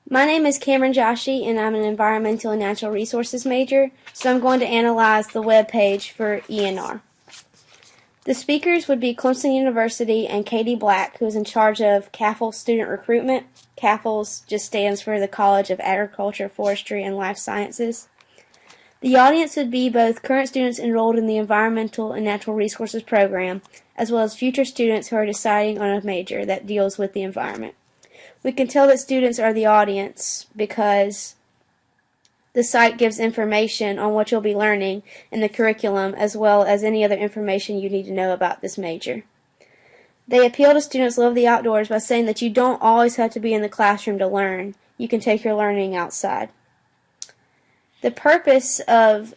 My name is Cameron Joshi, and I'm an Environmental and Natural Resources major, so I'm going to analyze the web page for ENR. The speakers would be Clemson University and Katie Black, who is in charge of CAFL student recruitment. CAFL just stands for the College of Agriculture, Forestry, and Life Sciences. The audience would be both current students enrolled in the Environmental and Natural Resources program, as well as future students who are deciding on a major that deals with the environment. We can tell that students are the audience because the site gives information on what you'll be learning in the curriculum, as well as any other information you need to know about this major. They appeal to students who love the outdoors by saying that you don't always have to be in the classroom to learn. You can take your learning outside. The purpose of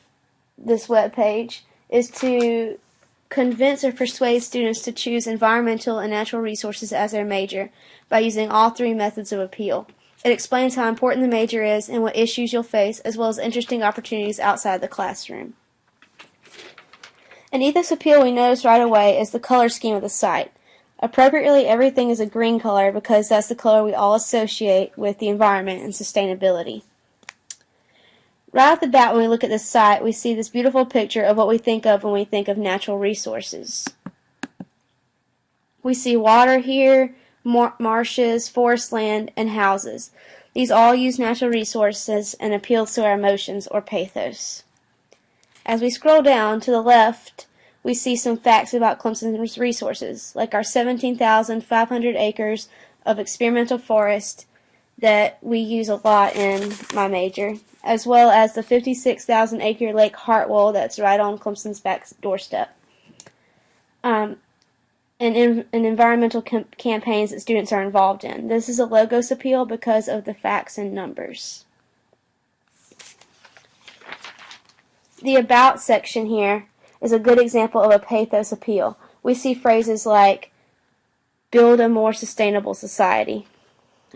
this webpage is to convince or persuade students to choose environmental and natural resources as their major by using all three methods of appeal. It explains how important the major is and what issues you'll face, as well as interesting opportunities outside the classroom. An ethos appeal we notice right away is the color scheme of the site. Appropriately, everything is a green color because that's the color we all associate with the environment and sustainability. Right off the bat, when we look at this site, we see this beautiful picture of what we think of when we think of natural resources. We see water here, marshes, forest land, and houses. These all use natural resources and appeal to our emotions, or pathos. As we scroll down to the left, we see some facts about Clemson's resources, like our 17,500 acres of experimental forest that we use a lot in my major, as well as the 56,000 acre Lake Hartwell that's right on Clemson's back doorstep. And environmental campaigns that students are involved in. This is a logos appeal because of the facts and numbers. The About section here is a good example of a pathos appeal. We see phrases like build a more sustainable society,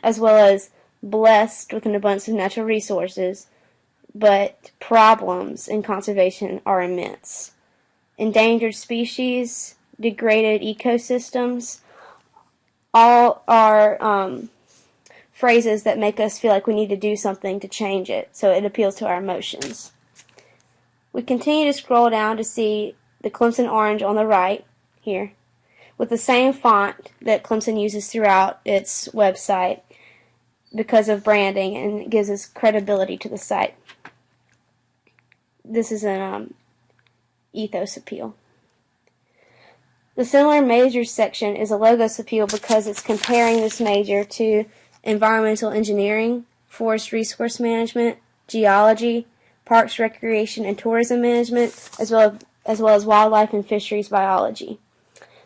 as well as blessed with an abundance of natural resources, but problems in conservation are immense. Endangered species, degraded ecosystems, all are phrases that make us feel like we need to do something to change it, so it appeals to our emotions. We continue to scroll down to see the Clemson orange on the right here, with the same font that Clemson uses throughout its website because of branding, and it gives us credibility to the site. This is an ethos appeal. The similar majors section is a logos appeal because it's comparing this major to environmental engineering, forest resource management, geology, parks, recreation, and tourism management, as well as wildlife and fisheries biology,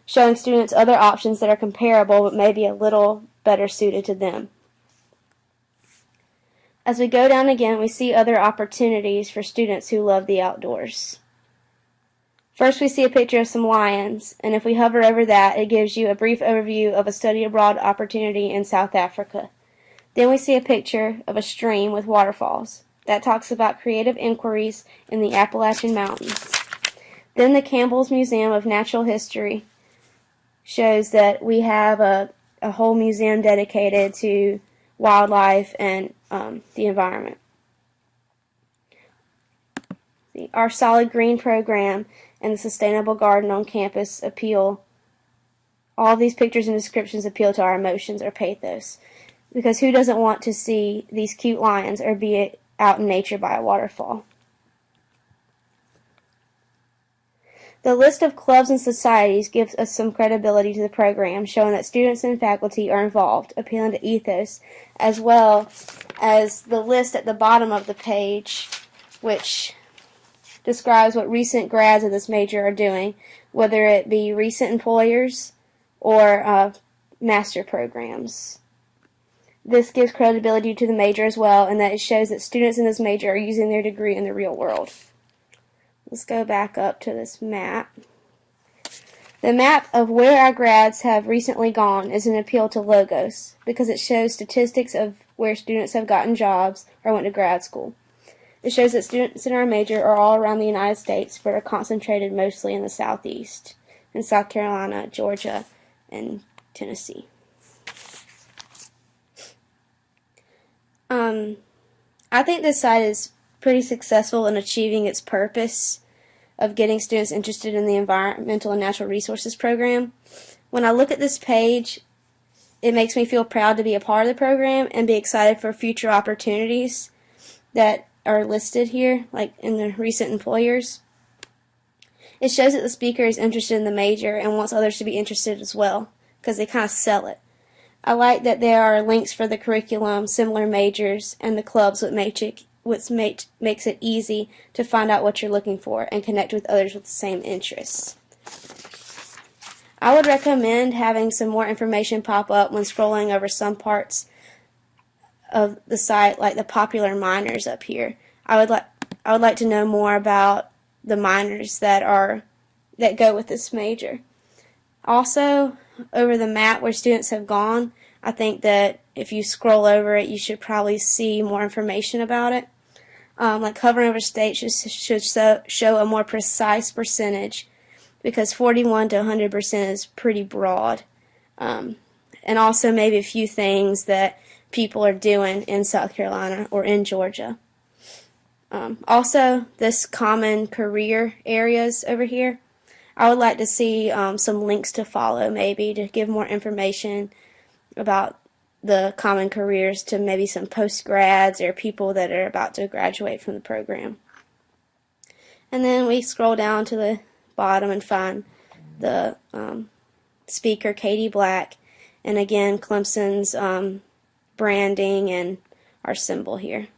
showing students other options that are comparable but maybe a little better suited to them. As we go down again, we see other opportunities for students who love the outdoors. First, we see a picture of some lions, and if we hover over that, it gives you a brief overview of a study abroad opportunity in South Africa. Then we see a picture of a stream with waterfalls. That talks about creative inquiries in the Appalachian Mountains. Then the Campbell's Museum of Natural History shows that we have a whole museum dedicated to wildlife and the environment. Our Solid Green program and the Sustainable Garden on campus appeal. All of these pictures and descriptions appeal to our emotions, or pathos, because who doesn't want to see these cute lions or be out in nature by a waterfall? The list of clubs and societies gives us some credibility to the program, showing that students and faculty are involved, appealing to ethos, as well as the list at the bottom of the page, which describes what recent grads of this major are doing, whether it be recent employers or master programs. This gives credibility to the major as well, and that it shows that students in this major are using their degree in the real world. Let's go back up to this map. The map of where our grads have recently gone is an appeal to logos because it shows statistics of where students have gotten jobs or went to grad school. It shows that students in our major are all around the United States, but are concentrated mostly in the Southeast, in South Carolina, Georgia, and Tennessee. I think this site is pretty successful in achieving its purpose of getting students interested in the Environmental and Natural Resources program. When I look at this page, it makes me feel proud to be a part of the program and be excited for future opportunities that are listed here, like in the recent employers. It shows that the speaker is interested in the major and wants others to be interested as well, because they kind of sell it. I like that there are links for the curriculum, similar majors, and the clubs, which makes it easy to find out what you're looking for and connect with others with the same interests. I would recommend having some more information pop up when scrolling over some parts of the site, like the popular minors up here. I would like to know more about the minors that go with this major. Also, over the map where students have gone, I think that if you scroll over it, you should probably see more information about it. Like hovering over states should show a more precise percentage, because 41 to 100% is pretty broad. And also maybe a few things that people are doing in South Carolina or in Georgia. Also, this common career areas over here, I would like to see some links to follow, maybe to give more information about the common careers to maybe some post-grads or people that are about to graduate from the program. And then we scroll down to the bottom and find the speaker, Katie Black, and again Clemson's branding and our symbol here.